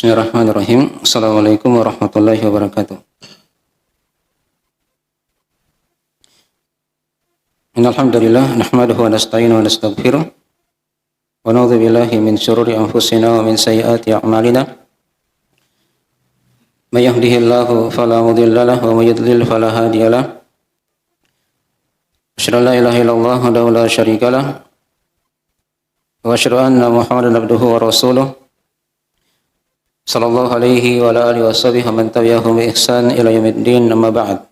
Bismillahirrahmanirrahim. Assalamualaikum warahmatullahi wabarakatuh. Innal hamdalillah nahmaduhu wa nasta'inuhu wa nastaghfiruh wa na'udzu billahi min shururi anfusina wa min sayyiati a'malina. May yahdihillahu fala mudilla lahu wa may yudlil fala hadiya lahu. Asyhadu an la ilaha illallah wahdahu la syarika lahu wa asyhadu anna Muhammadan abduhu wa rasuluh. Sallallahu alaihi wa ala alihi wa sahbihi man tabi'ahum bi ihsan ila yaumiddin, amma ba'd.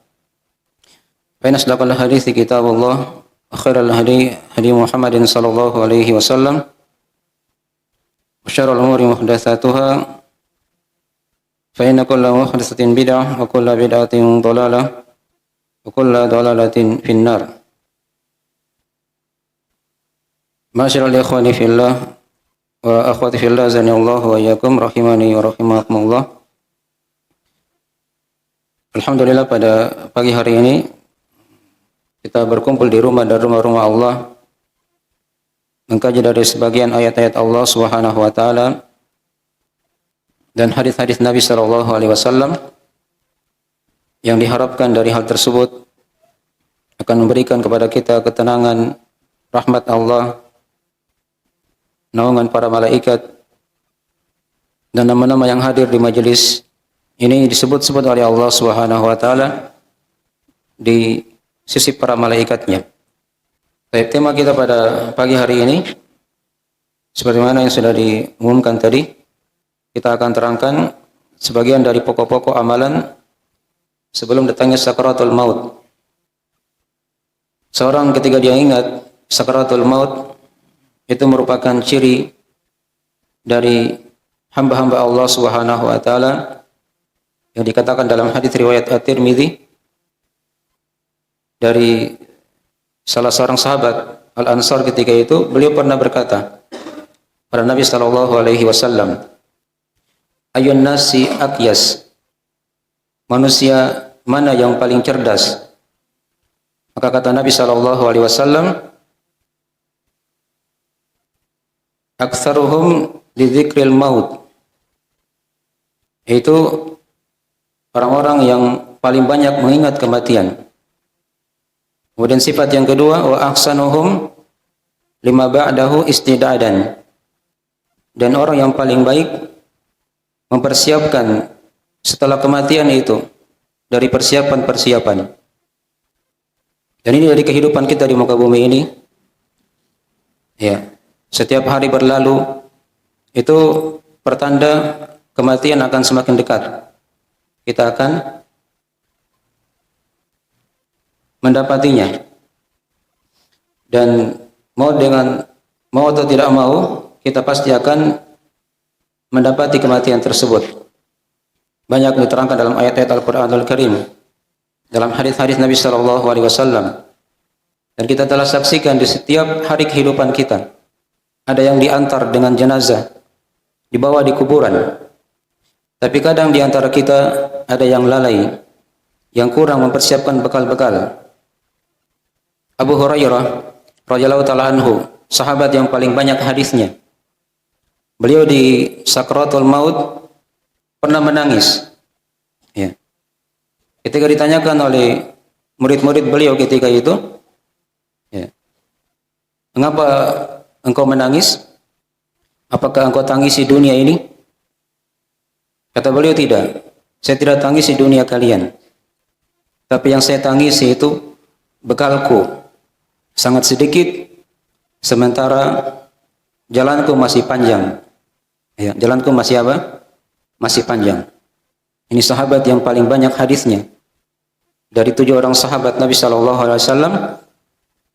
Fa inna asdaqal hadithi kitabullah wa khairal hadi Muhammadin sallallahu alaihi wasallam wa syarrul umuri muhdatsatuha fa inna kulla muhdatsatin bid'ah wa kulla bid'atin dhalalah wa kulla dhalalatin finnar. Ma'asyiral ikhwani fillah wa akhwati fillah, azanillahu wa iyyakum rahimani wa rahimakumullah. Alhamdulillah, pada pagi hari ini kita berkumpul di rumah dan rumah-rumah Allah, mengkaji dari sebagian ayat-ayat Allah Subhanahu wa taala dan hadis-hadis Nabi sallallahu alaihi wasallam yang diharapkan dari hal tersebut akan memberikan kepada kita ketenangan, rahmat Allah, naungan para malaikat, dan nama-nama yang hadir di majelis ini disebut-sebut oleh Allah Subhanahu wa taala di sisi para malaikatnya. Baik, tema kita pada pagi hari ini sebagaimana yang sudah diumumkan tadi, kita akan terangkan sebagian dari pokok-pokok amalan sebelum datangnya sakaratul maut. Seorang ketika dia ingat sakaratul maut, itu merupakan ciri dari hamba-hamba Allah Subhanahu wa taala yang dikatakan dalam hadis riwayat At-Tirmidzi dari salah seorang sahabat Al-Ansar. Ketika itu beliau pernah berkata pada Nabi sallallahu alaihi wasallam, "Ayyun nasi aqyas?" Manusia mana yang paling cerdas? Maka kata Nabi sallallahu alaihi wasallam, "Aktsaruhum lidzikril maut." Itu orang-orang yang paling banyak mengingat kematian. Kemudian sifat yang kedua, wa ahsanuhum lima ba'dahu istidadan. Dan orang yang paling baik mempersiapkan setelah kematian itu dari persiapan-persiapan. Dan ini dari kehidupan kita di muka bumi ini. Ya, setiap hari berlalu itu pertanda kematian akan semakin dekat. Kita akan mendapatinya. Dan mau atau tidak mau, kita pasti akan mendapati kematian tersebut. Banyak diterangkan dalam ayat-ayat Al-Qur'anul Karim, dalam hadis-hadis Nabi sallallahu alaihi wasallam. Dan kita telah saksikan di setiap hari kehidupan kita. Ada yang diantar dengan jenazah, dibawa di kuburan. Tapi kadang di antara kita ada yang lalai, yang kurang mempersiapkan bekal-bekal. Abu Hurairah radhiyallahu ta'ala anhu, sahabat yang paling banyak hadisnya, beliau di sakratul maut pernah menangis. Ya. Ketika ditanyakan oleh murid-murid beliau ketika itu, ya, "Mengapa engkau menangis? Apakah engkau tangisi dunia ini?" Kata beliau, "Tidak, saya tidak tangisi dunia kalian. Tapi yang saya tangisi itu bekalku sangat sedikit, sementara jalanku masih panjang." Ya, jalanku masih apa? Masih panjang. Ini sahabat yang paling banyak hadisnya. Dari 7 orang sahabat Nabi sallallahu alaihi wasallam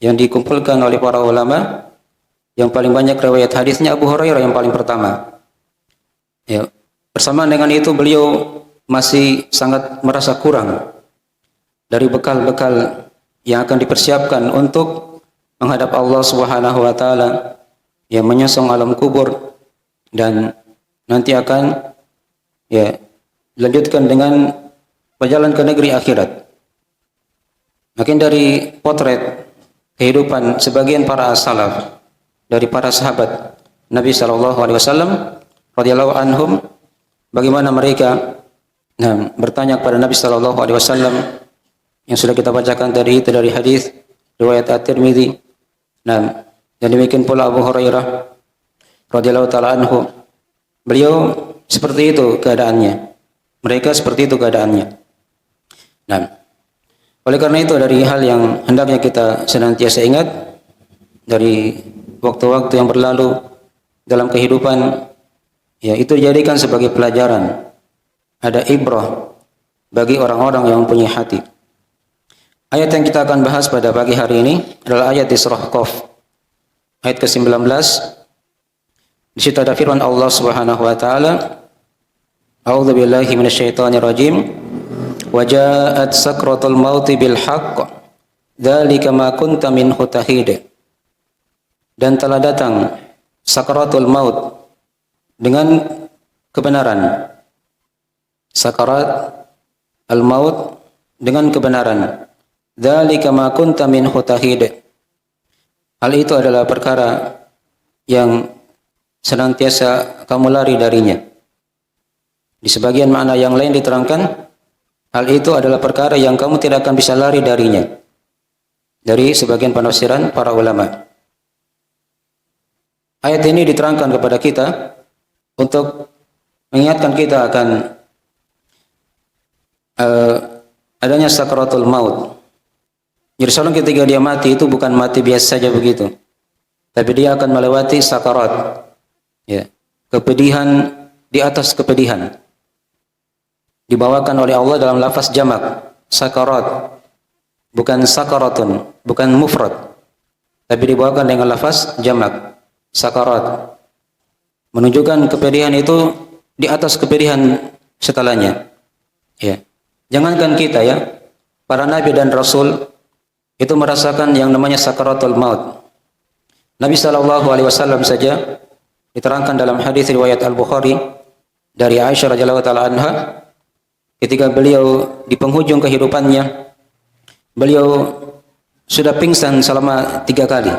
yang dikumpulkan oleh para ulama, yang paling banyak riwayat hadisnya Abu Hurairah yang paling pertama. Ya, bersamaan dengan itu beliau masih sangat merasa kurang dari bekal-bekal yang akan dipersiapkan untuk menghadap Allah Subhanahu wa taala, yang menyosong alam kubur dan nanti akan dilanjutkan dengan perjalanan ke negeri akhirat. Makin dari potret kehidupan sebagian para salaf, dari para sahabat Nabi sallallahu alaihi wasallam radhiyallahu anhum, bagaimana mereka bertanya kepada Nabi sallallahu alaihi wasallam yang sudah kita bacakan tadi itu dari hadis riwayat At-Tirmidzi. Dan demikian pula Abu Hurairah radhiyallahu taala anhu. Beliau seperti itu keadaannya. Mereka seperti itu keadaannya. Oleh karena itu dari hal yang hendaknya kita senantiasa ingat dari waktu-waktu yang berlalu dalam kehidupan, ya itu dijadikan sebagai pelajaran. Ada ibrah bagi orang-orang yang mempunyai hati. Ayat yang kita akan bahas pada pagi hari ini adalah ayat di surah Qaf. Ayat ke-19. Di situ ada firman Allah Subhanahu wa taala, A'udzu billahi minasyaitonir rajim. Wa ja'at sakratul mauti bil haqq. Dzalika ma kunta minhu tahid. Dan telah datang sakratul maut dengan kebenaran. Sakarat al-maut dengan kebenaran. Dzalika ma kunta minhu tahid. Hal itu adalah perkara yang senantiasa kamu lari darinya. Di sebagian makna yang lain diterangkan, hal itu adalah perkara yang kamu tidak akan bisa lari darinya. Dari sebagian penafsiran para ulama. Ayat ini diterangkan kepada kita untuk mengingatkan kita akan adanya sakaratul maut. Jadi seorang ketika dia mati itu bukan mati biasa saja begitu, tapi dia akan melewati sakarat, ya, kepedihan di atas kepedihan. Dibawakan oleh Allah dalam lafaz jamak, sakarat, bukan sakaratun, bukan mufrad, tapi dibawakan dengan lafaz jamak, sakarat, menunjukkan kepedihan itu di atas kepedihan setelahnya. Ya, jangankan kita ya, para nabi dan rasul itu merasakan yang namanya sakaratul maut. Nabi sallallahu alaihi wasallam saja diterangkan dalam hadis riwayat Al-Bukhari dari Aisyah radhiyallahu taala anha, ketika beliau di penghujung kehidupannya, beliau sudah pingsan selama 3 kali.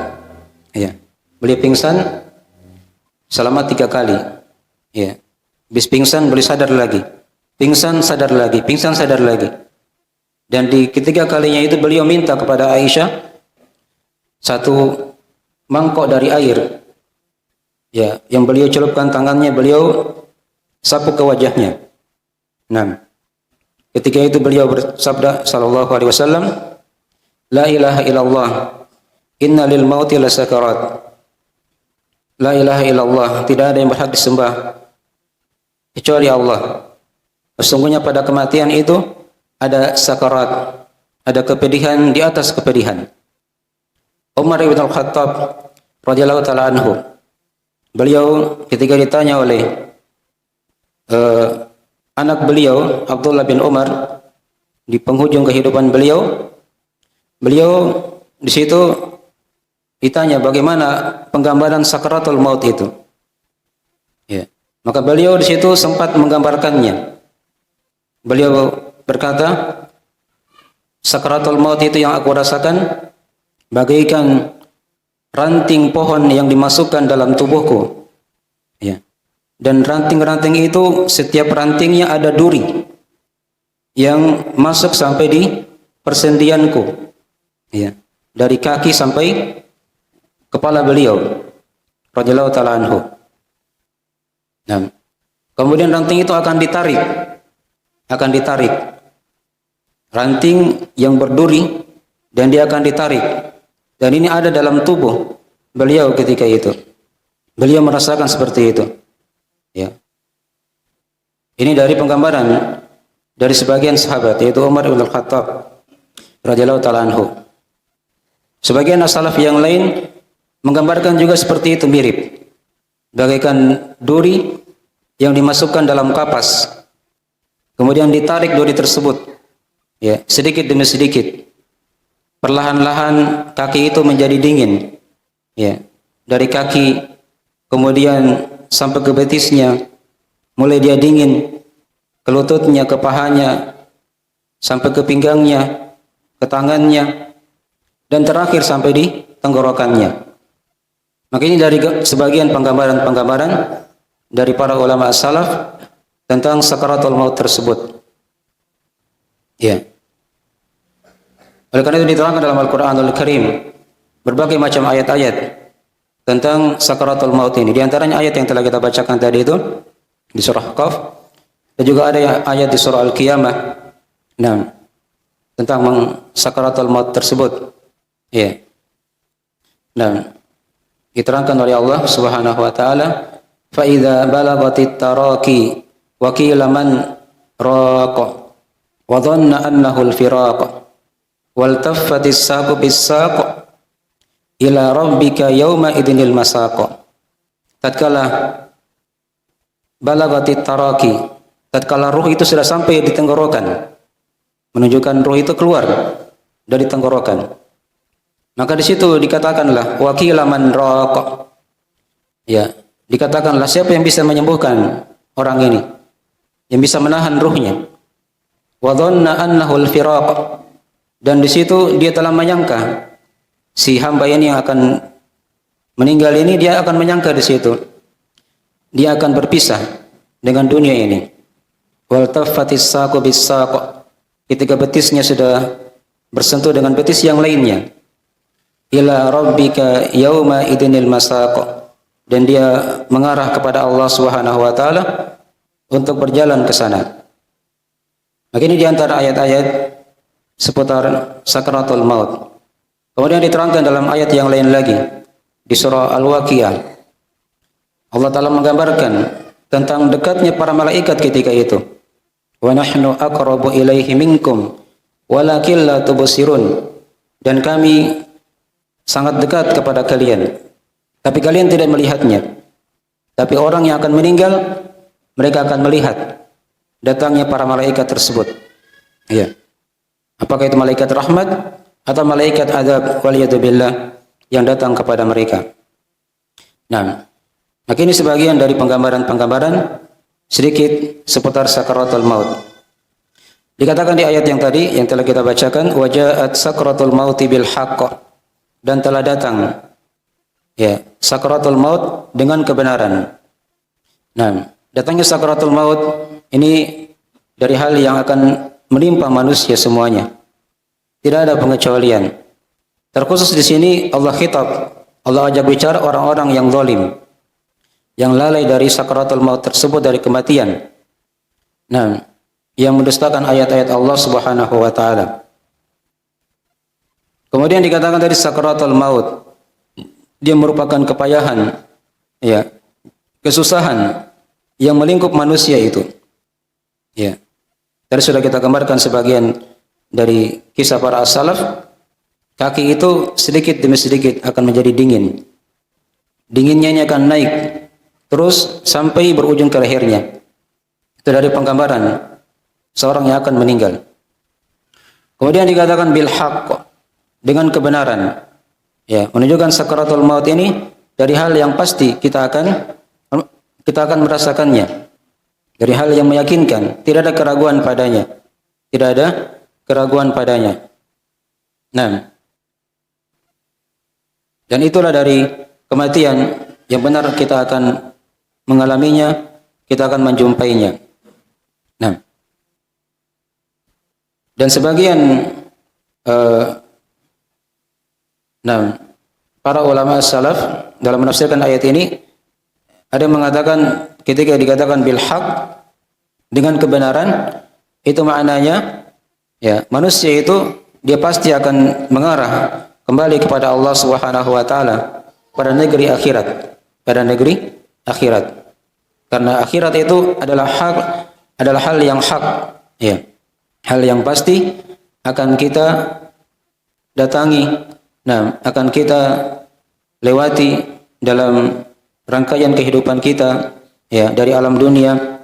Ya, beliau pingsan selama 3 kali. Ya, habis pingsan beliau sadar lagi, pingsan sadar lagi, pingsan sadar lagi. Dan di ketiga kalinya itu beliau minta kepada Aisyah 1 mangkok dari air, ya, yang beliau celupkan tangannya, beliau sapu ke wajahnya. Ketika itu beliau bersabda sallallahu alaihi wasallam, La ilaha illallah, inna lil mauti lasakarat. La ilaha illallah, tidak ada yang berhak disembah kecuali Allah. Sesungguhnya pada kematian itu ada sakarat, ada kepedihan di atas kepedihan. Umar ibn al-Khattab radhiyallahu taala anhu, beliau ketika ditanya oleh anak beliau Abdullah bin Umar di penghujung kehidupan beliau di situ ditanya bagaimana penggambaran sakaratul maut itu. Ya, maka beliau di situ sempat menggambarkannya. Beliau berkata, sakaratul maut itu yang aku rasakan bagaikan ranting pohon yang dimasukkan dalam tubuhku. Ya. Dan ranting-ranting itu setiap rantingnya ada duri yang masuk sampai di persendianku. Ya. Dari kaki sampai kepala beliau radhiyallahu taala anhu. Kemudian ranting itu akan ditarik. Ranting yang berduri dan dia akan ditarik. Dan ini ada dalam tubuh beliau ketika itu. Beliau merasakan seperti itu. Ya. Ini dari penggambaran dari sebagian sahabat, yaitu Umar bin Al-Khattab radhiyallahu taala anhu. Sebagian as-salaf yang lain menggambarkan juga seperti itu, mirip. Bagaikan duri yang dimasukkan dalam kapas. Kemudian ditarik duri tersebut. Ya, sedikit demi sedikit. Perlahan-lahan kaki itu menjadi dingin. Ya, dari kaki kemudian sampai ke betisnya, mulai dia dingin, ke lututnya, ke pahanya, sampai ke pinggangnya, ke tangannya, dan terakhir sampai di tenggorokannya. Maka ini dari sebagian penggambaran-penggambaran dari para ulama salaf tentang sakaratul maut tersebut. Ya. Oleh karena itu diterangkan dalam Al-Qur'anul Karim berbagai macam ayat-ayat tentang sakaratul maut ini. Di antaranya ayat yang telah kita bacakan tadi itu di surah Qaf, dan juga ada ayat di surah Al-Qiyamah. Nah, tentang sakaratul maut tersebut. Ya. Nah, diterangkan oleh Allah Subhanahu wa taala, fa idza balagatit taraqi wa qila man raqa wa dhanna annahu al-firaq wal taffatis saqu bis-saq ila rabbika yauma idinil masaq. Tatkala balagatit taraqi, tatkala ruh itu sudah sampai di tenggorokan, menunjukkan ruh itu keluar dari tenggorokan, maka di situ dikatakanlah wakila man raqa. Ya, dikatakanlah siapa yang bisa menyembuhkan orang ini, yang bisa menahan ruhnya. Wa dhanna annahu al-firaq, dan di situ dia telah menyangka, si hamba ini yang akan meninggal ini, dia akan menyangka di situ dia akan berpisah dengan dunia ini. Wal taffatis saqu bis-saq, ketika betisnya sudah bersentuh dengan betis yang lainnya. Ila rabbika yauma idinil masaq, dan dia mengarah kepada Allah Subhanahu wa taala untuk berjalan ke sana. Maka ini di antara ayat-ayat seputar sakaratul maut. Kemudian diterangkan dalam ayat yang lain lagi di surah Al-Waqiah, Allah Ta'ala menggambarkan tentang dekatnya para malaikat ketika itu. Wa nahnu aqrabu ilaihi minkum walakin la tubsirun, dan kami sangat dekat kepada kalian, tapi kalian tidak melihatnya. Tapi orang yang akan meninggal, mereka akan melihat datangnya para malaikat tersebut. Ya. Apakah itu malaikat rahmat atau malaikat azab waliyadzubillah yang datang kepada mereka. Nah, maka ini sebagian dari penggambaran-penggambaran sedikit seputar sakaratul maut. Dikatakan di ayat yang tadi yang telah kita bacakan, wajaat sakaratul mauti bil haqq, dan telah datang ya sakaratul maut dengan kebenaran. Nah, datangnya sakaratul maut ini dari hal yang akan menimpa manusia semuanya. Tidak ada pengecualian. Terkhusus di sini Allah khitab, Allah ajak bicara orang-orang yang zalim, yang lalai dari sakaratul maut tersebut, dari kematian. Nah, yang mendustakan ayat-ayat Allah Subhanahu wa taala. Kemudian dikatakan dari sakaratul maut, dia merupakan kepayahan, ya, kesusahan yang melingkup manusia itu. Ya. Tadi sudah kita gambarkan sebagian dari kisah para as-salaf. Kaki itu sedikit demi sedikit akan menjadi dingin. Dinginnya ini akan naik terus sampai berujung ke lehernya. Itu dari penggambaran seorang yang akan meninggal. Kemudian dikatakan bil haqq, dengan kebenaran. Ya, menunjukkan sakaratul maut ini dari hal yang pasti kita akan merasakannya. Dari hal yang meyakinkan, tidak ada keraguan padanya. Tidak ada keraguan padanya. Nah, dan itulah dari kematian yang benar kita akan mengalaminya, kita akan menjumpainya. Nah, dan sebagian para ulama salaf dalam menafsirkan ayat ini, ada yang mengatakan ketika dikatakan bil haq, dengan kebenaran, itu maknanya ya manusia itu dia pasti akan mengarah kembali kepada Allah Subhanahu wa taala pada negeri akhirat, pada negeri akhirat. Karena akhirat itu adalah hal yang hak, ya. Hal yang pasti akan kita datangi, nah, akan kita lewati dalam rangkaian kehidupan kita, ya, dari alam dunia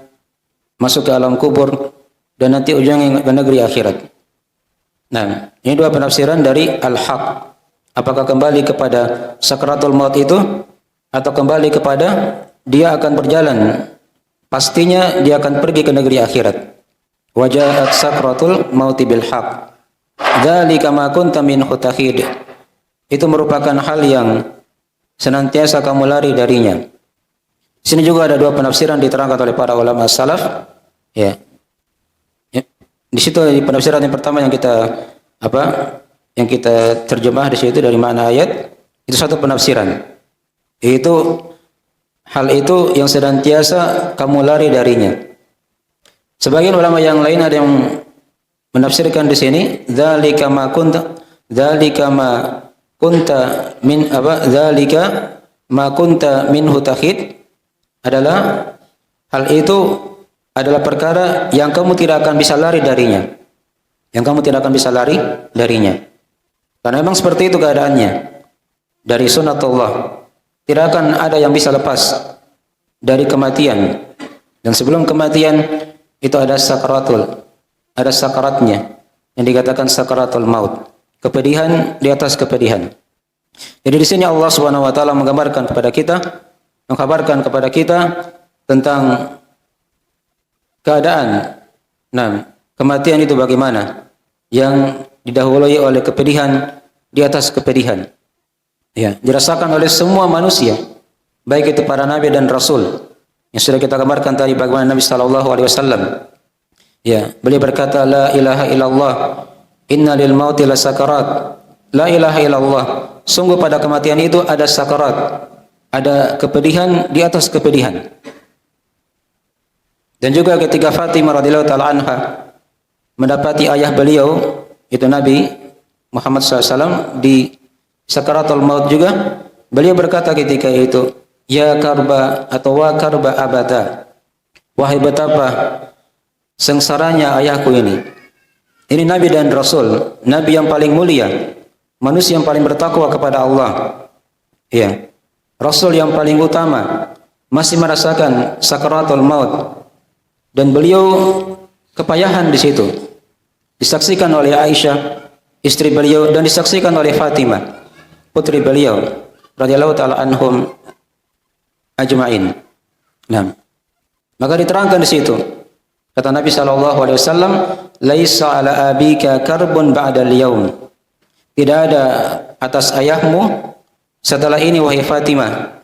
masuk ke alam kubur dan nanti ujungnya ke negeri akhirat. Nah, ini dua penafsiran dari al-haq. Apakah kembali kepada sakaratul maut itu atau kembali kepada dia akan berjalan, pastinya dia akan pergi ke negeri akhirat. Wajahat sakaratul mauti bil haq. Dzalika ma kunta minhu tahid. Itu merupakan hal yang senantiasa kamu lari darinya. Di sini juga ada dua penafsiran diterangkan oleh para ulama salaf. Ya. Ya. Di situ di penafsiran yang pertama yang kita yang kita terjemah di situ dari makna ayat itu satu penafsiran. Itu hal itu yang senantiasa kamu lari darinya. Sebagian ulama yang lain ada yang menafsirkan di sini dzalika ma kunta min dzalika ma kunta minhu takhid adalah hal itu adalah perkara yang kamu tidak akan bisa lari darinya. Yang kamu tidak akan bisa lari darinya. Karena memang seperti itu keadaannya. Dari sunnatullah. Tidak akan ada yang bisa lepas dari kematian. Dan sebelum kematian itu ada ada sakaratnya yang dikatakan sakaratul maut. Kepedihan di atas kepedihan. Jadi di sini Allah Subhanahu wa taala menggambarkan kepada kita, mengkabarkan kepada kita tentang keadaan kematian itu bagaimana yang didahului oleh kepedihan di atas kepedihan. Ya, dirasakan oleh semua manusia, baik itu para nabi dan rasul. Yang sudah kita gambarkan tadi bagaimana Nabi sallallahu alaihi wasallam. Ya, beliau berkata la ilaha illallah, inna lil mauti lasakarat. La ilaha illallah, sungguh pada kematian itu ada sakarat, ada kepedihan di atas kepedihan. Dan juga ketika Fatimah radhiyallahu taala anha mendapati ayah beliau itu Nabi Muhammad SAW di sakaratul maut juga, beliau berkata ketika itu, ya karba atau wa karba abada, wahai betapa sengsaranya ayahku ini. Ini Nabi dan Rasul, Nabi yang paling mulia, manusia yang paling bertakwa kepada Allah, ya, Rasul yang paling utama, masih merasakan sakaratul maut, dan beliau kepayahan di situ, disaksikan oleh Aisyah, istri beliau, dan disaksikan oleh Fatimah, putri beliau, radhiyallahu taala anhum ajma'in. Nah, maka diterangkan di situ, kata Nabi sallallahu alaihi wasallam, laisa ala abika karbun ba'dal yaum. Tidak ada atas ayahmu setelah ini wahai Fatimah.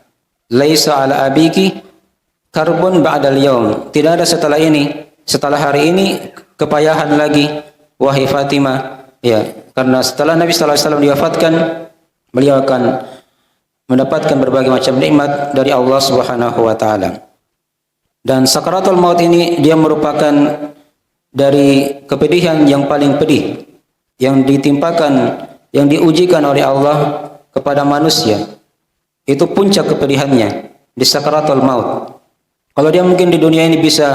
Laisa ala abiki karbun ba'dal yaum. Tidak ada setelah ini, setelah hari ini kepayahan lagi wahai Fatimah. Ya, karena setelah Nabi sallallahu alaihi wasallam diwafatkan, beliau akan mendapatkan berbagai macam nikmat dari Allah Subhanahu wa taala. Dan sakaratul maut ini dia merupakan dari kepedihan yang paling pedih yang ditimpakan, yang diujikan oleh Allah kepada manusia. Itu puncak kepedihannya di sakaratul maut. Kalau dia mungkin di dunia ini bisa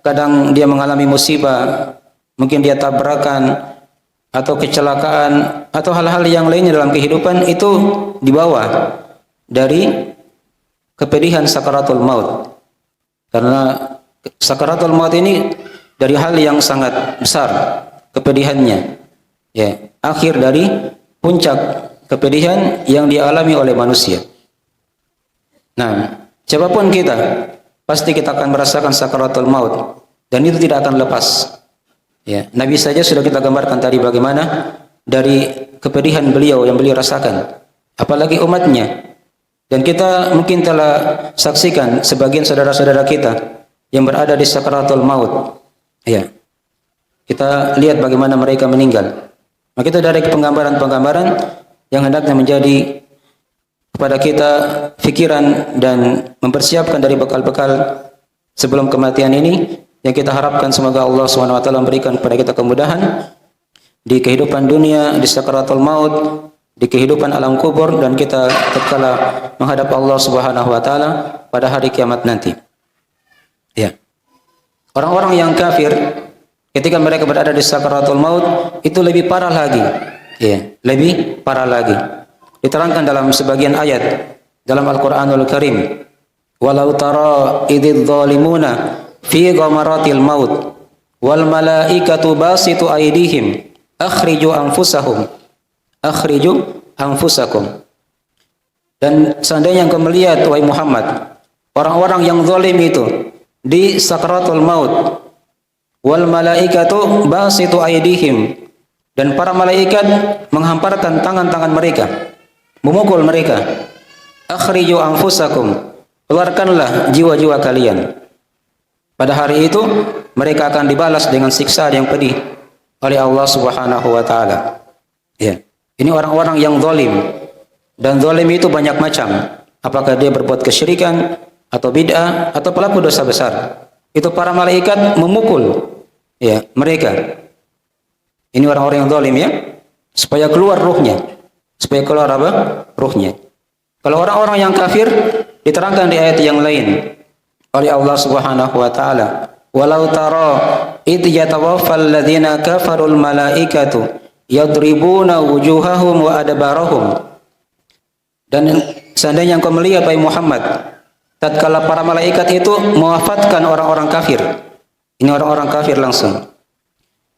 kadang dia mengalami musibah, mungkin dia tabrakan atau kecelakaan atau hal-hal yang lainnya dalam kehidupan, itu di bawah dari kepedihan sakaratul maut. Karena sakaratul maut ini dari hal yang sangat besar kepedihannya. Ya, akhir dari puncak kepedihan yang dialami oleh manusia. Nah, siapapun kita, pasti kita akan merasakan sakaratul maut, dan itu tidak akan lepas. Ya, Nabi saja sudah kita gambarkan tadi bagaimana dari kepedihan beliau yang beliau rasakan, apalagi umatnya. Dan kita mungkin telah saksikan sebagian saudara-saudara kita yang berada di sakaratul maut. Ya, kita lihat bagaimana mereka meninggal. Maka itu dari penggambaran-penggambaran yang hendaknya menjadi kepada kita fikiran dan mempersiapkan dari bekal-bekal sebelum kematian ini, yang kita harapkan semoga Allah SWT memberikan kepada kita kemudahan di kehidupan dunia, di sakaratul maut, di kehidupan alam kubur, dan kita tatkala menghadap Allah Subhanahu wa taala pada hari kiamat nanti. Ya. Orang-orang yang kafir ketika mereka berada di sakaratul maut itu lebih parah lagi. Ya, lebih parah lagi. Diterangkan dalam sebagian ayat dalam Al-Qur'anul Karim, walau tara idzal zalimuna fi ghamaratil maut wal malaikatu basitu aydihim akhriju anfusakum. Dan seandainya engkau melihat wahai Muhammad orang-orang yang zalim itu di sakaratul maut, wal malaikatu basitu aydihim, dan para malaikat menghamparkan tangan-tangan mereka, memukul mereka, akhriju anfusakum, keluarkanlah jiwa-jiwa kalian. Pada hari itu mereka akan dibalas dengan siksa yang pedih oleh Allah Subhanahu wa taala. Ya. Ini orang-orang yang zalim. Dan zalim itu banyak macam. Apakah dia berbuat kesyirikan atau bid'ah atau pelaku dosa besar. Itu para malaikat memukul ya mereka. Ini orang-orang yang zalim ya, supaya keluar ruhnya. Supaya keluar apa? Ruhnya. Kalau orang-orang yang kafir diterangkan di ayat yang lain oleh Allah Subhanahu wa taala, "Walau tara id yatawaffal ladzina kafarul malaikatu yadribuna wujuhahum wa adbarahum." Dan seandainya engkau melihat wahai Muhammad, tatkala para malaikat itu mewafatkan orang-orang kafir. Ini orang-orang kafir langsung.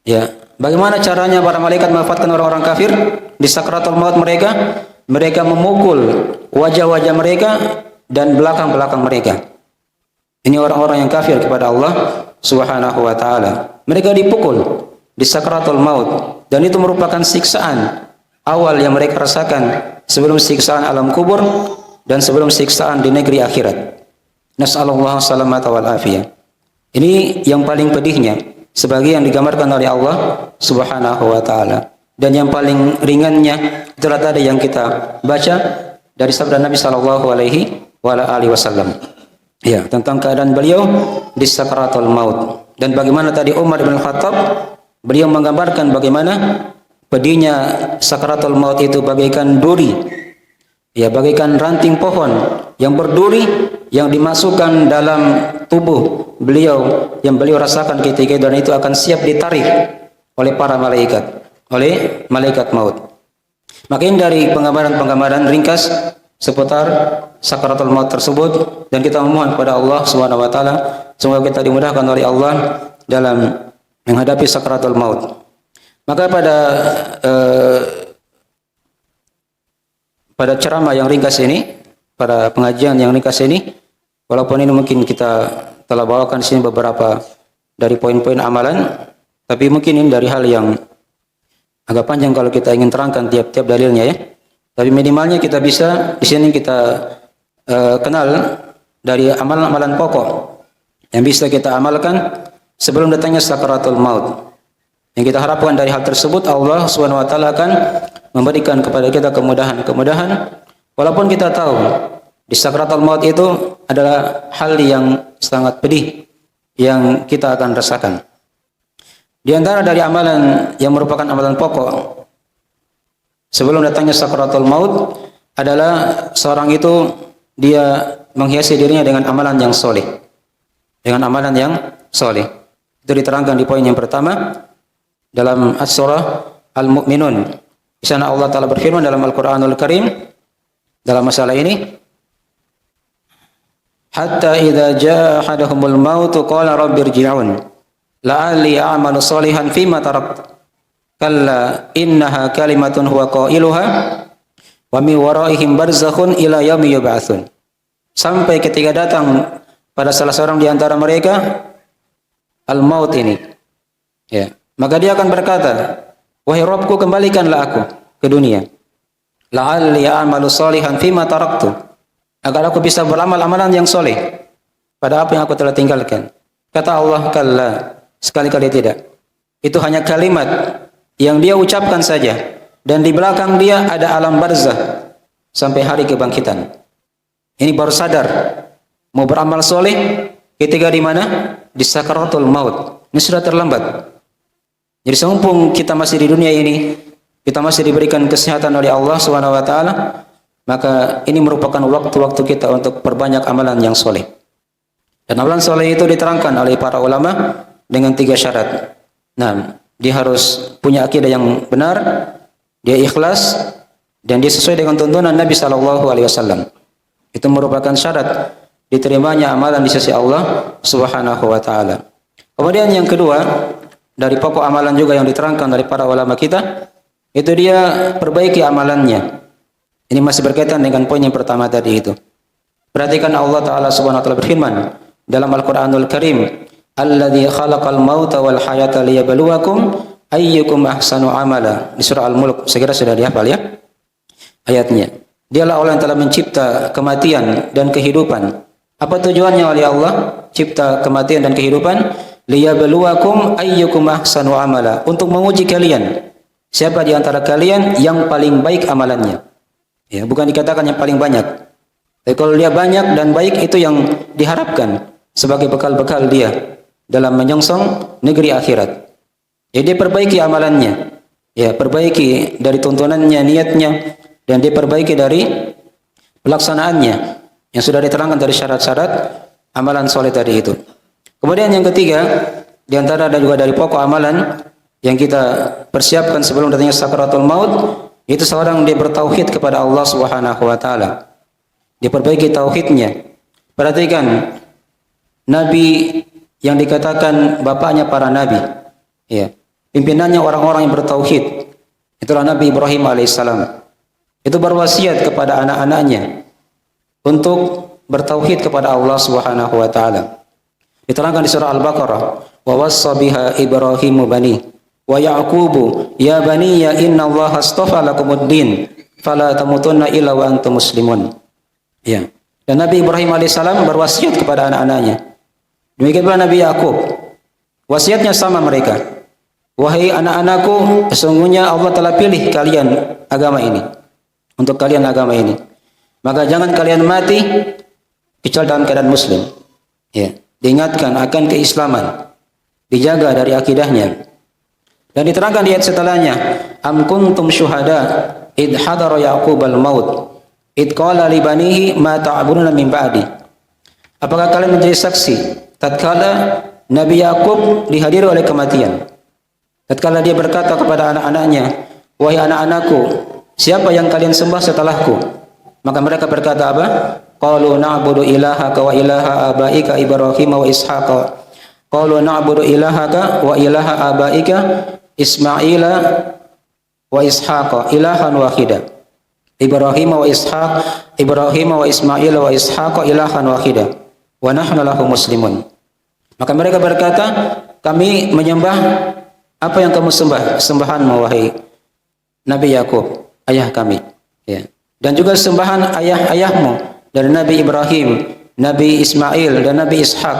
Ya, bagaimana caranya para malaikat mewafatkan orang-orang kafir? Di sakratul maut mereka, mereka memukul wajah-wajah mereka dan belakang-belakang mereka. Ini orang-orang yang kafir kepada Allah Subhanahu wa taala. Mereka dipukul di sakratul maut dan itu merupakan siksaan awal yang mereka rasakan sebelum siksaan alam kubur dan sebelum siksaan di negeri akhirat. Nas'alullah salamata wal afiyah. Ini yang paling pedihnya sebagai yang digambarkan oleh Allah Subhanahu wa taala. Dan yang paling ringannya itulah tadi yang kita baca dari sabda Nabi sallallahu alaihi wasallam. Ya, tentang keadaan beliau di sakaratul maut. Dan bagaimana tadi Umar bin Khattab beliau menggambarkan bagaimana pedihnya sakaratul maut itu bagaikan duri. Ya, bagaikan ranting pohon yang berduri yang dimasukkan dalam tubuh beliau yang beliau rasakan ketika itu, dan itu akan siap ditarik oleh para malaikat, oleh malaikat maut. Makin dari penggambaran-penggambaran ringkas seputar sakaratul maut tersebut, dan kita memohon kepada Allah Subhanahu wa taala semoga kita dimudahkan oleh Allah dalam menghadapi sakaratul maut. Maka pada ceramah yang ringkas ini, pada pengajian yang ringkas ini, walaupun ini mungkin kita telah bawakan di sini beberapa dari poin-poin amalan, tapi mungkin ini dari hal yang agak panjang kalau kita ingin terangkan tiap-tiap dalilnya ya. Tapi minimalnya kita bisa di sini kita kenal dari amalan-amalan pokok yang bisa kita amalkan sebelum datangnya sakaratul maut. Yang kita harapkan dari hal tersebut Allah Subhanahu wa taala akan memberikan kepada kita kemudahan walaupun kita tahu di sakaratul maut itu adalah hal yang sangat pedih yang kita akan rasakan. Di antara dari amalan yang merupakan amalan pokok sebelum datangnya sakaratul maut adalah seorang itu dia menghiasi dirinya dengan amalan yang soleh. Dengan amalan yang soleh. Itu diterangkan di poin yang pertama dalam surah Al-Mu'minun. Di sana Allah Ta'ala berfirman dalam Al-Quranul Karim dalam masalah ini, hatta idza jaa ahaduhumul mautu qala rabbirji'un la'alli a'malu shalihan fima tarakt kalla innaha kalimatun huwa qailuha wa min waraihim barzakhun ila yaumi yub'atsun. Sampai ketika datang pada salah seorang di antara mereka al-maut ini, ya, maka dia akan berkata, wahai Rabbku, kembalikanlah aku ke dunia, la'alli a'malu shalihan fima taraktu, agar aku bisa beramal amalan yang soleh pada apa yang aku telah tinggalkan. Kata Allah, kalla, sekali-kali tidak. Itu hanya kalimat yang dia ucapkan saja, dan di belakang dia ada alam barzah sampai hari kebangkitan. Ini baru sadar mau beramal soleh ketika di mana? Di sakaratul maut. Ini sudah terlambat. Jadi semumpung kita masih di dunia ini, kita masih diberikan kesehatan oleh Allah Subhanahu wa taala, maka ini merupakan waktu-waktu kita untuk perbanyak amalan yang soleh. Dan amalan soleh itu diterangkan oleh para ulama dengan 3 syarat. Nah, dia harus punya akidah yang benar, dia ikhlas, dan dia sesuai dengan tuntunan Nabi sallallahu alaihi wasallam. Itu merupakan syarat diterimanya amalan di sisi Allah Subhanahu wa taala. Kemudian yang kedua, dari pokok amalan juga yang diterangkan dari para ulama kita, itu dia perbaiki amalannya. Ini masih berkaitan dengan poin yang pertama tadi itu. Perhatikan Allah Ta'ala Subhanahu wa ta'ala berfirman dalam Al-Quranul Karim, alladzi khalaqal mauta wal hayata liyabluwakum ayyukum ahsanu amala. Di surah Al-Mulk, segera sudah dihafal ya ayatnya. Dialah Allah yang telah mencipta kematian dan kehidupan. Apa tujuannya oleh Allah cipta kematian dan kehidupan? liyabluwakum ayyukum ahsanu amala, untuk menguji kalian siapa di antara kalian yang paling baik amalannya. Ya, bukan dikatakan yang paling banyak. Tapi kalau dia banyak dan baik, itu yang diharapkan sebagai bekal-bekal dia dalam menyongsong negeri akhirat. Ya, dia perbaiki amalannya. Ya, perbaiki dari tuntunannya, niatnya, dan dia perbaiki dari pelaksanaannya yang sudah diterangkan dari syarat-syarat amalan soleh tadi itu. Kemudian yang ketiga, di antara dan juga dari pokok amalan yang kita persiapkan sebelum datangnya sakaratul maut, itu seorang dia bertauhid kepada Allah Subhanahu wa taala. Dia perbaiki tauhidnya. Perhatikan nabi yang dikatakan bapaknya para nabi. Ya. Pimpinannya orang-orang yang bertauhid. Itulah Nabi Ibrahim alaihissalam. Itu berwasiat kepada anak-anaknya untuk bertauhid kepada Allah Subhanahu wa taala. Diterangkan di surah Al-Baqarah, wa wassa biha Ibrahimu bani wa Yaqubu ya bani ya innallaha astafa lakumuddin fala tamutunna illa wa antum muslimun. Ya. Dan Nabi Ibrahim alaihissalam berwasiat kepada anak-anaknya. Demikian pula Nabi Yakub. Wasiatnya sama mereka. Wahai anak-anakku, sesungguhnya Allah telah pilih kalian agama ini. Untuk kalian agama ini. Maka jangan kalian mati kecuali dalam keadaan muslim. Ya. Diingatkan akan keislaman. Dijaga dari akidahnya. Dan diterangkan di ayat setelahnya, am kuntum syuhada id hadara Yaqubal maut id qala li banihi ma ta'buduna min ba'di. Apakah kalian menjadi saksi tatkala Nabi Yakub dihadiri oleh kematian? Tatkala dia berkata kepada anak-anaknya, wahai anak-anakku, siapa yang kalian sembah setelahku? Maka mereka berkata apa? Qalu na'budu ilahaka wa ilaha abaika Ibrahim wa Ishaq. Qalu na'budu ilahaka wa ilaha abaika Ismaila wa Ishaq ilahan wahida. Ibrahim wa Ishaq, Ibrahim wa Ismail wa Ishaq ilahan wahida. Wa nahnu lahu muslimun. Maka mereka berkata, kami menyembah apa yang kamu sembah, sembahanmu wahai Nabi Yakub, ayah kami. Ya. Dan juga sembahan ayah-ayahmu dari Nabi Ibrahim, Nabi Ismail dan Nabi Ishaq,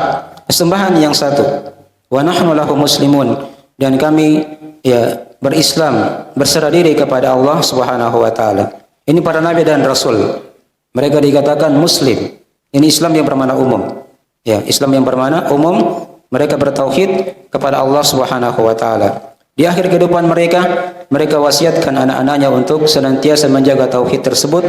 sembahan yang satu. Wa nahnu lahu muslimun, dan kami ya berislam, berserah diri kepada Allah Subhanahu wa taala. Ini para nabi dan rasul. Mereka dikatakan muslim. Ini Islam yang bermakna umum. Ya, Islam yang bermakna umum. Mereka bertauhid kepada Allah Subhanahu wa taala. Di akhir kehidupan mereka wasiatkan anak-anaknya untuk senantiasa menjaga tauhid tersebut.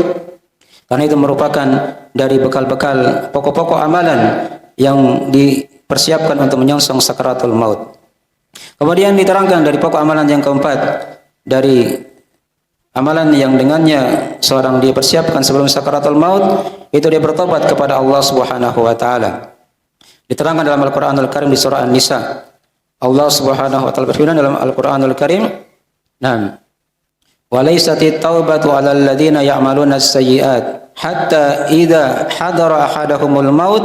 Karena itu merupakan dari bekal-bekal pokok-pokok amalan yang dipersiapkan untuk menyongsong sakaratul maut. Kemudian diterangkan dari pokok amalan yang keempat, dari amalan yang dengannya seorang dipersiapkan sebelum sakaratul maut, itu dia bertobat kepada Allah Subhanahu wa taala. Diterangkan dalam Al-Qur'anul Karim di surah An-Nisa. Allah Subhanahu wa taala berfirman dalam Al-Qur'anul Karim, "Naam. Wa laysatit taubatu 'alal ladzina ya'maluna as-sayyi'at hatta idza hadara ahadahumul maut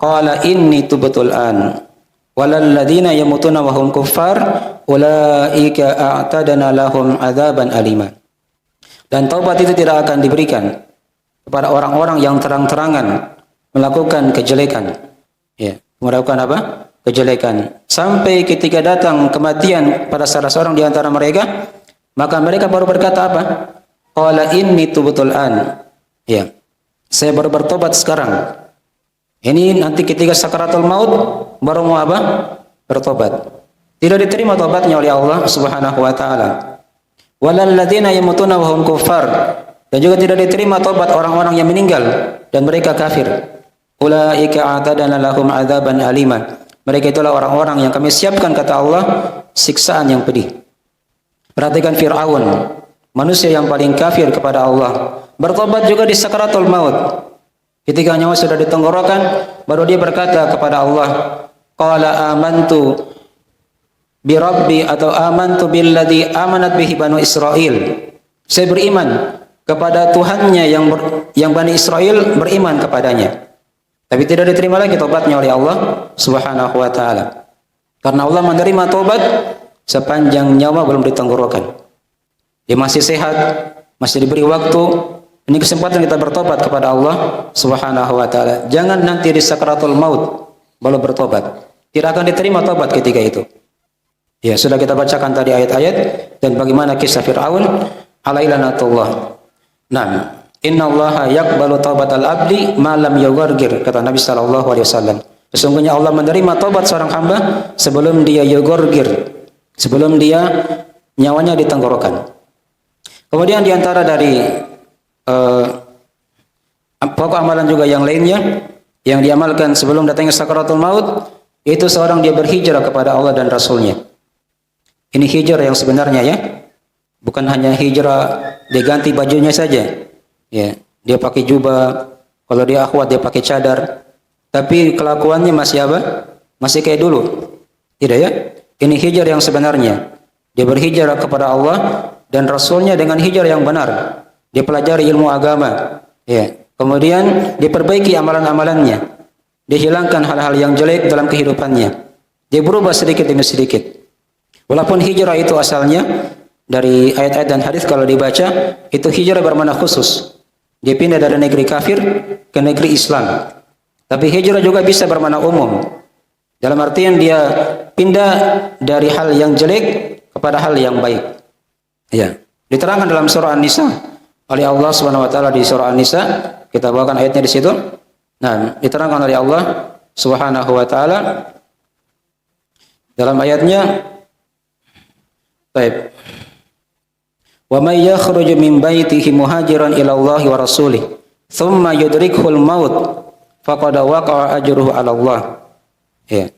qala inni tubtul an. Walal ladzina yamutuna wa hum kuffar ulaika a'tadna lahum 'adzaban alima." Dan taubat itu tidak akan diberikan kepada orang-orang yang terang-terangan melakukan kejelekan. Ya, melakukan apa? Kejelekan. Sampai ketika datang kematian pada salah seorang di antara mereka, maka mereka baru berkata apa? Qala inni tubtul an. Ya. Saya baru bertobat sekarang. Ini nanti ketika sakaratul maut baru mau apa? Bertobat. Tidak diterima tobatnya oleh Allah Subhanahu wa taala. Walal ladzina yamutuna wa hum kuffar. Dan juga tidak diterima tobat orang-orang yang meninggal dan mereka kafir. Ulaika a'tadna lahum 'adzaban alima. Mereka itulah orang-orang yang kami siapkan, kata Allah, siksaan yang pedih. Perhatikan Fir'aun, manusia yang paling kafir kepada Allah, bertobat juga di sakaratul maut. Ketika nyawa sudah di tenggorokan, baru dia berkata kepada Allah, qala amantu bi rabbi atau amantu billadzi amanat bihi banu Israil. Saya beriman kepada Tuhannya yang Bani Israel beriman kepadanya. Tapi tidak diterima lagi tobatnya oleh Allah Subhanahu wa taala. Karena Allah menerima tobat sepanjang nyawa belum ditenggorokan. Dia masih sehat, masih diberi waktu. Ini kesempatan kita bertobat kepada Allah Subhanahu wa taala. Jangan nanti di sakaratul maut baru bertobat. tidak akan diterima taubat ketika itu. Ya, sudah kita bacakan tadi ayat-ayat dan bagaimana kisah Fir'aun alaihi lanatullah. Nah, innallaha yaqbalu taubatal abdi ma lam yughargir, kata Nabi sallallahu alaihi wasallam. Sesungguhnya Allah menerima taubat seorang hamba sebelum dia yughargir, sebelum dia nyawanya ditenggorokan. Kemudian diantara dari pokok amalan juga yang lainnya yang diamalkan sebelum datangnya sakaratul maut, itu seorang dia berhijrah kepada Allah dan Rasulnya. Ini hijrah yang sebenarnya ya, bukan hanya hijrah dia ganti bajunya saja, ya dia pakai jubah, kalau dia akhwat dia pakai cadar, tapi kelakuannya masih apa? Masih kayak dulu, tidak ya? Ini hijrah yang sebenarnya, dia berhijrah kepada Allah dan Rasulnya dengan hijrah yang benar. Dia pelajari ilmu agama, ya. Kemudian diperbaiki amalan-amalannya, dihilangkan hal-hal yang jelek dalam kehidupannya, dia berubah sedikit demi sedikit. Walaupun hijrah itu asalnya dari ayat-ayat dan hadis kalau dibaca itu hijrah bermakna khusus. Dia pindah dari negeri kafir ke negeri Islam. Tapi hijrah juga bisa bermakna umum. Dalam artian dia pindah dari hal yang jelek kepada hal yang baik. Ya, diterangkan dalam surah An-Nisa oleh Allah Subhanahu wa taala di surah An-Nisa. Kita bawakan ayatnya di situ. Nah, diterangkan oleh Allah Subhanahu wa taala dalam ayatnya, baik. Wa may yakhruju min baitihi muhajiran ila Allah wa rasulih, thumma yudrikuhul maut, faqad waqa'a ajruhu 'ala Allah. Ya.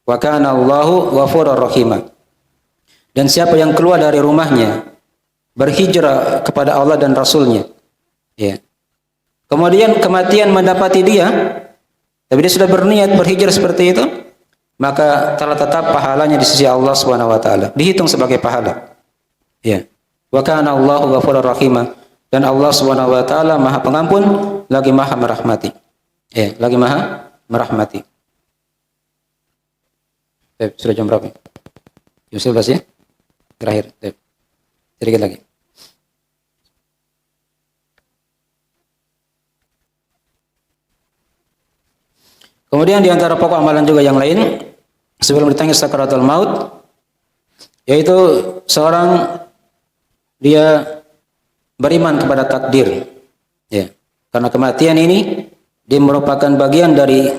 Wa kana Allahu ghafurur rahim. Dan siapa yang keluar dari rumahnya berhijrah kepada Allah dan Rasulnya, ya. Kemudian kematian mendapati dia, tapi dia sudah berniat berhijrah seperti itu, maka telah tetap pahalanya di sisi Allah Subhanahu wa taala, dihitung sebagai pahala. Ya. Wa kana Allahu ghafurur rahim, dan Allah Subhanahu wa taala Maha Pengampun lagi Maha merahmati. Ya, lagi Maha merahmati. Sudah jam berapa? Jam 11 ya? Terakhir. Sedikit lagi. Kemudian di antara pokok amalan juga yang lain sebelum ditanya sakaratul maut, yaitu seorang dia beriman kepada takdir. Ya, karena kematian ini dia merupakan bagian dari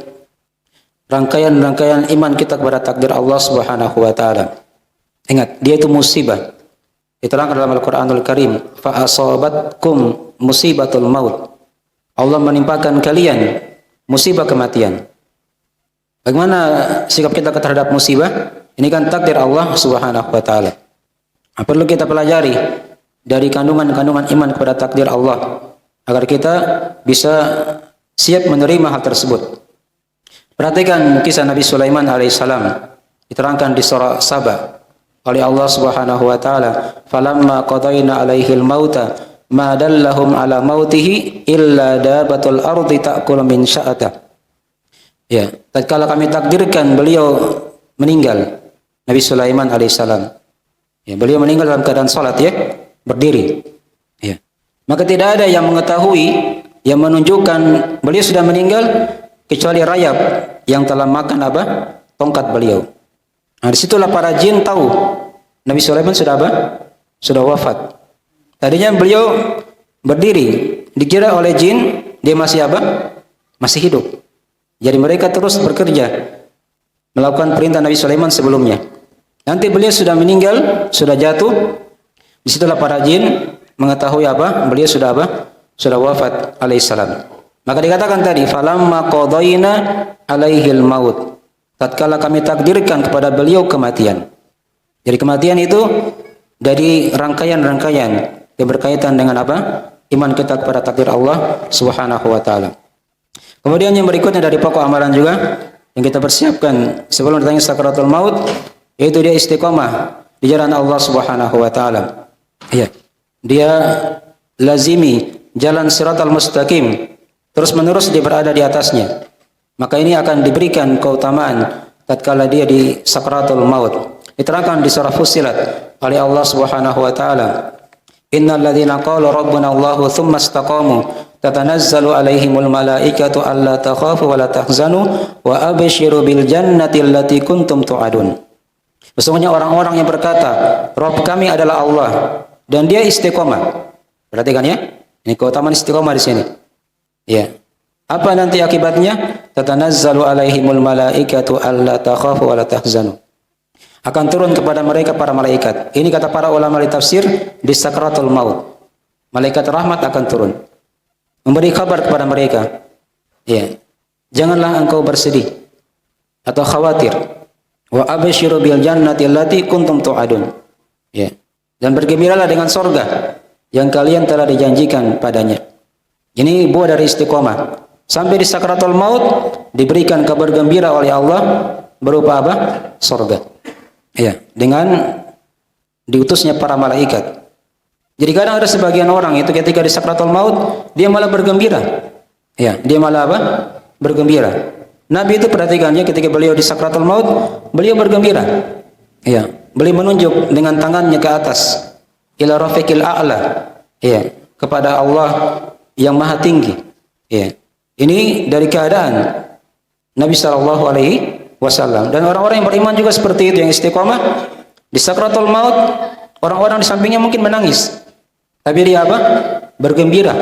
rangkaian-rangkaian iman kita kepada takdir Allah Subhanahu wa taala. Ingat, dia itu musibah. Diterangkan dalam Al-Qur'anul Karim, fa asabatkum musibatul maut. Allah menimpakan kalian musibah kematian. Bagaimana sikap kita terhadap musibah? Ini kan takdir Allah Subhanahu wa taala. Perlu kita pelajari dari kandungan-kandungan iman kepada takdir Allah agar kita bisa siap menerima hal tersebut. Perhatikan kisah Nabi Sulaiman alaihissalam, diterangkan di surah Saba oleh Allah Subhanahu wa taala, "Falamma qadayna 'alaihil mauta ma dallahum 'ala mautihi illa dabatul ardi ta'kulu min sya'ata." Ya, tatkala kami takdirkan beliau meninggal, Nabi Sulaiman alaihissalam. Ya, beliau meninggal dalam keadaan salat ya, berdiri. Ya. Maka tidak ada yang mengetahui yang menunjukkan beliau sudah meninggal kecuali rayap yang telah makan apa? Tongkat beliau. Nah, disitulah para jin tahu Nabi Sulaiman sudah apa? Sudah wafat. Tadinya beliau berdiri, dikira oleh jin dia masih apa? Masih hidup. Jadi mereka terus bekerja melakukan perintah Nabi Sulaiman sebelumnya. Nanti beliau sudah meninggal, sudah jatuh. Disitulah para jin mengetahui apa? Beliau sudah apa? Sudah wafat alaihissalam. Maka dikatakan tadi, falamma qadayna alaihil maut. Tatkala kami takdirkan kepada beliau kematian. Jadi kematian itu dari rangkaian-rangkaian yang berkaitan dengan apa? Iman kita kepada takdir Allah Subhanahu wa taala. Kemudian yang berikutnya dari pokok amalan juga yang kita persiapkan sebelum datangnya sakaratul maut, yaitu dia istiqomah di jalan Allah Subhanahu wa taala. Ya. Dia lazimi jalan siratal mustaqim, terus-menerus dia berada di atasnya. Maka ini akan diberikan keutamaan tatkala dia di sakaratul maut. Diterangkan di surah Fussilat oleh Allah Subhanahu wa taala, innal ladzina qalu rabbuna Allahu tsumma istaqamu tatanazzalu alaihimul malaikatu alla takhafu wa la tahzanu wa absyiru bil jannati allati kuntum tu'adun. Sesungguhnya orang-orang yang berkata, Rabb kami adalah Allah, dan dia istiqomah. Perhatikan ya, ini keutamaan istiqomah di sini. Ya. Apa nanti akibatnya? Tatanazzalu alaihimul malaikatu alla takhafu wa la tahzanu. Akan turun kepada mereka para malaikat. Ini kata para ulama di tafsir di sakratul maut. Malaikat rahmat akan turun, memberi kabar kepada mereka. Ya. Janganlah engkau bersedih atau khawatir. Wa absyiru bil jannati allati kuntum tu'adun. Ya. Dan bergembiralah dengan sorga yang kalian telah dijanjikan padanya. Ini buah dari istiqomah. Sampai di sakratul maut diberikan kabar gembira oleh Allah berupa apa? Sorga. Ya, dengan diutusnya para malaikat. Jadi kadang ada sebagian orang itu ketika di sakratul maut dia malah bergembira. Ya, dia malah apa? Bergembira. Nabi itu perhatikannya ketika beliau di sakratul maut, beliau bergembira. Ya, beliau menunjuk dengan tangannya ke atas ila rafiqil a'la. Ya, kepada Allah yang maha tinggi. Ya. Ini dari keadaan Nabi sallallahu alaihi wasallam, dan orang-orang yang beriman juga seperti itu, yang istiqomah di sakratul maut, orang-orang di sampingnya mungkin menangis. Tapi dia apa? Bergembira.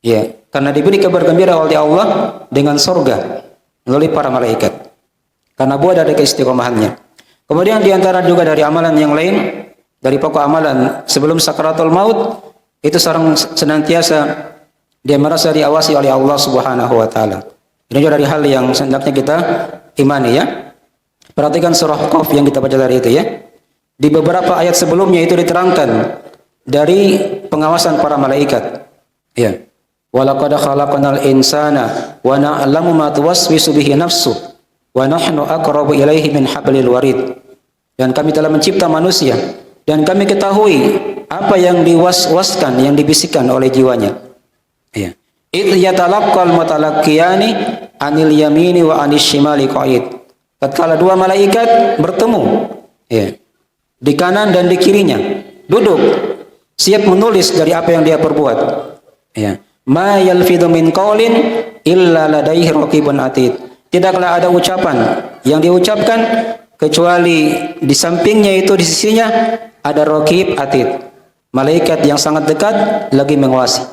Ya, karena diberi kabar gembira oleh Allah dengan surga melalui para malaikat. Karena buah dari keistiqomahannya. Kemudian di antara juga dari amalan yang lain, dari pokok amalan sebelum sakratul maut, itu seorang senantiasa dia merasa diawasi oleh Allah Subhanahu wa taala. Ini juga dari hal yang hendaknya kita imani ya. Perhatikan surah Qaf yang kita baca tadi itu ya. Di beberapa ayat sebelumnya itu diterangkan dari pengawasan para malaikat. Ya. Walaqad khalaqnal insana wa na'lamu ma tuwaswisu bihi nafsu wa nahnu aqrabu ilaihi min hablil warid. Dan kami telah mencipta manusia dan kami ketahui apa yang diwaswaskan, yang dibisikkan oleh jiwanya. Ya. Idh yatalaqqal mutalaqqiyani anil yamini wa anis shimali qa'id. Tatkala dua malaikat bertemu, ya, di kanan dan di kirinya, duduk siap menulis dari apa yang dia perbuat. Ya. Ma yalfidhu min qaulin illa ladaihi raqibun atid. Tidaklah ada ucapan yang diucapkan kecuali di sampingnya itu, di sisinya ada raqib atid, malaikat yang sangat dekat lagi mengawasi.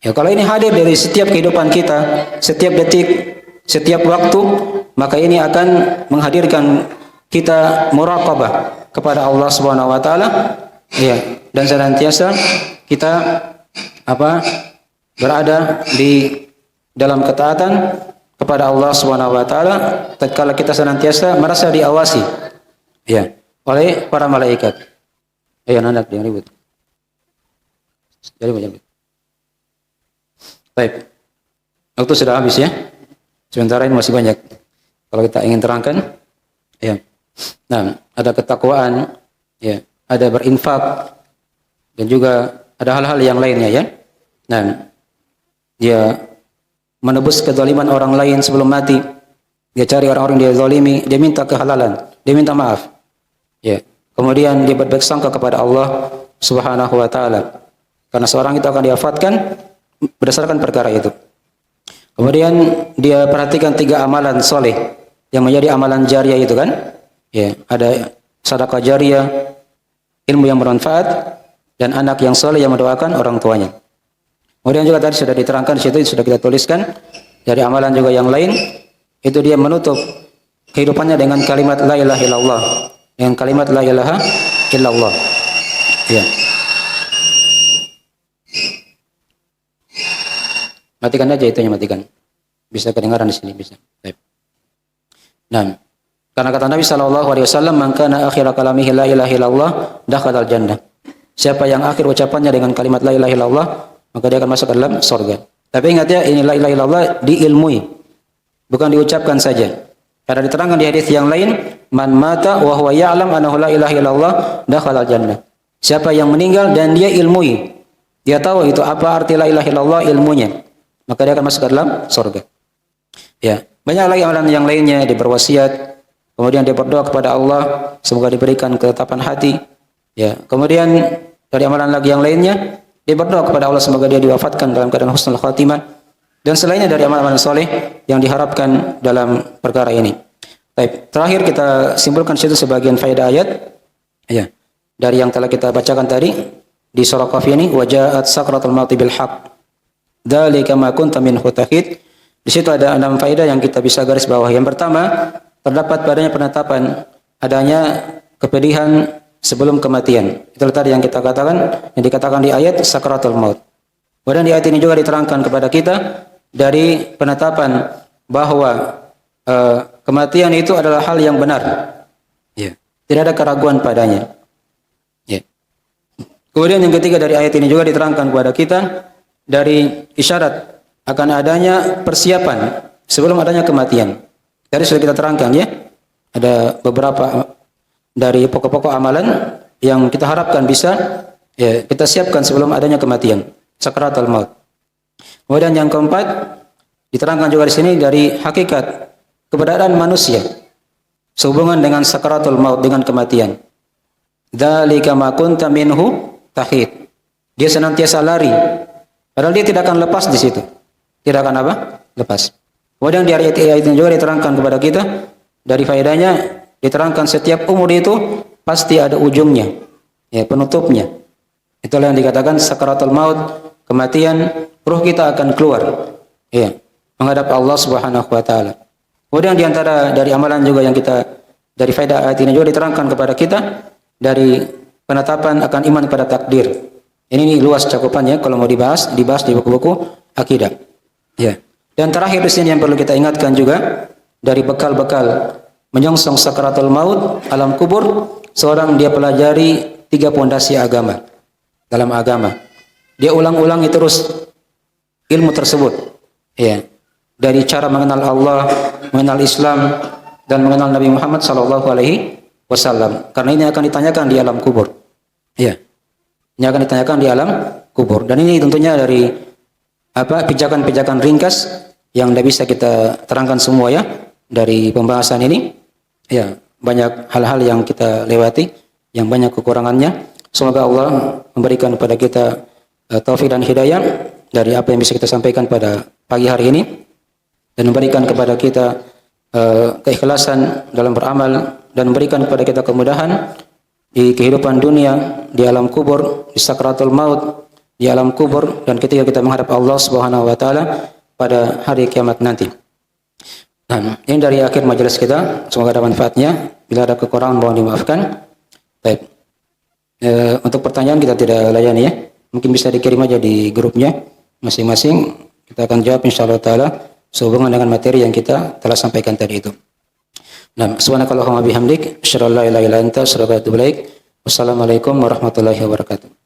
Ya, kalau ini hadir dari setiap kehidupan kita, setiap detik, setiap waktu, maka ini akan menghadirkan kita muraqabah kepada Allah Subhanahu wa taala. Ya, dan senantiasa kita apa? Berada di dalam ketaatan kepada Allah Subhanahu wa taala tatkala kita senantiasa merasa diawasi ya oleh para malaikat. Ya, anak yang ribut. Jadi macam itu. Baik, waktu sudah habis ya. Sementara ini masih banyak. Kalau kita ingin terangkan, ya. Nah, ada ketakwaan, ya, ada berinfak, dan juga ada hal-hal yang lainnya ya. Nah, dia menebus kezaliman orang lain sebelum mati. Dia cari orang-orang dia zalimi, dia minta kehalalan, dia minta maaf. Ya. Kemudian dia berbaik sangka kepada Allah Subhanahu wa taala. Karena seorang itu akan diwafatkan berdasarkan perkara itu. Kemudian dia perhatikan 3 amalan soleh yang menjadi amalan jariah itu kan. Ya, ada sedekah jariah, ilmu yang bermanfaat, dan anak yang soleh yang mendoakan orang tuanya. Kemudian juga tadi sudah diterangkan di situ, sudah kita tuliskan dari amalan juga yang lain, itu dia menutup kehidupannya dengan kalimat la ilaha illallah, dengan kalimat la ilaha illallah. Ya. Matikan aja itunya, matikan. Bisa kedengaran di sini, bisa. Baik. Nah, karena kata Nabi sallallahu alaihi wasallam, "Man kana akhir kalamihi la ilaha illallah, dakhala al-jannah." Siapa yang akhir ucapannya dengan kalimat la ilaha illallah, maka dia akan masuk ke dalam surga. Tapi ingat ya, ini la ilaha illallah diilmui, bukan diucapkan saja. Karena diterangkan di hadis yang lain, "Man mata wa huwa ya'lam annahu la ilaha illallah, dakhala al-jannah." Siapa yang meninggal dan dia ilmui, dia tahu itu apa arti la ilaha illallah, ilmunya, maka dia akan masuk ke dalam surga. Ya, banyak lagi amalan yang lainnya, dia berwasiat, kemudian dia berdoa kepada Allah semoga diberikan ketetapan hati. Ya, kemudian dari amalan lagi yang lainnya, Dia berdoa kepada Allah semoga dia diwafatkan dalam keadaan husnul khatimah dan selainnya dari amal-amal soleh yang diharapkan dalam perkara ini. Baik, terakhir kita simpulkan situ sebagian faedah ayat ya dari yang telah kita bacakan tadi di surah Qaf ini, wajaat sakratul maut bil haqq dzalika ma kunta minhu tahid. Di situ ada 6 faedah yang kita bisa garis bawah. Yang pertama, terdapat padanya penetapan adanya kepedihan sebelum kematian. Itu tadi yang kita katakan, yang dikatakan di ayat sakratul maut. Kemudian di ayat ini juga diterangkan kepada kita dari penetapan bahwa kematian itu adalah hal yang benar. Ya. Tidak ada keraguan padanya. Ya. Kemudian yang ketiga dari ayat ini juga diterangkan kepada kita dari isyarat akan adanya persiapan sebelum adanya kematian. Tadi sudah kita terangkan ya. Ada beberapa dari pokok-pokok amalan yang kita harapkan bisa ya, kita siapkan sebelum adanya kematian, sakratul maut. Kemudian yang keempat diterangkan juga di sini dari hakikat keberadaan manusia sehubungan dengan sakratul maut, dengan kematian. Dzalika ma kunta minhu tahid. Dia senantiasa lari, padahal dia tidak akan lepas di situ. Tidak akan apa? Lepas. Kemudian di ayat ini juga diterangkan kepada kita dari faedahnya, diterangkan setiap umur itu pasti ada ujungnya, ya, penutupnya. Itulah yang dikatakan sakaratul maut, kematian, ruh kita akan keluar, ya, menghadap Allah Subhanahu wa taala. Kemudian di antara dari amalan juga yang kita dari faedah ayat ini juga diterangkan kepada kita dari penetapan akan iman pada takdir. Ini luas cakupannya, kalau mau dibahas di buku-buku akidah. Ya. Dan terakhir di sini yang perlu kita ingatkan juga dari bekal-bekal menyongsong sakaratul maut, alam kubur, seorang dia pelajari 3 pondasi agama dalam agama. Dia ulang-ulangi terus ilmu tersebut. Ya. Dari cara mengenal Allah, mengenal Islam, dan mengenal Nabi Muhammad sallallahu alaihi wasallam. Karena ini akan ditanyakan di alam kubur. Ya. Ini akan ditanyakan di alam kubur. Dan ini tentunya dari pijakan-pijakan ringkas yang tidak bisa kita terangkan semua ya dari pembahasan ini. Ya, banyak hal-hal yang kita lewati, yang banyak kekurangannya. Semoga Allah memberikan kepada kita taufik dan hidayah dari apa yang bisa kita sampaikan pada pagi hari ini, dan memberikan kepada kita keikhlasan dalam beramal, dan memberikan kepada kita kemudahan di kehidupan dunia, di alam kubur, di sakratul maut, di alam kubur, dan ketika kita menghadap Allah Subhanahu wa taala pada hari kiamat nanti. Nah, ini dari akhir majelis kita, semoga ada manfaatnya. Bila ada kekurangan mohon dimaafkan. Baik. Untuk pertanyaan kita tidak layani ya. Mungkin bisa dikirim aja di grupnya masing-masing. Kita akan jawab insyaallah taala sehubungan dengan materi yang kita telah sampaikan tadi itu. Nah, subhanakallahumma bihamdik, asyhadu an la ilaha illa anta, astaghfiruka wa atubu ilaik. Wassalamualaikum warahmatullahi wabarakatuh.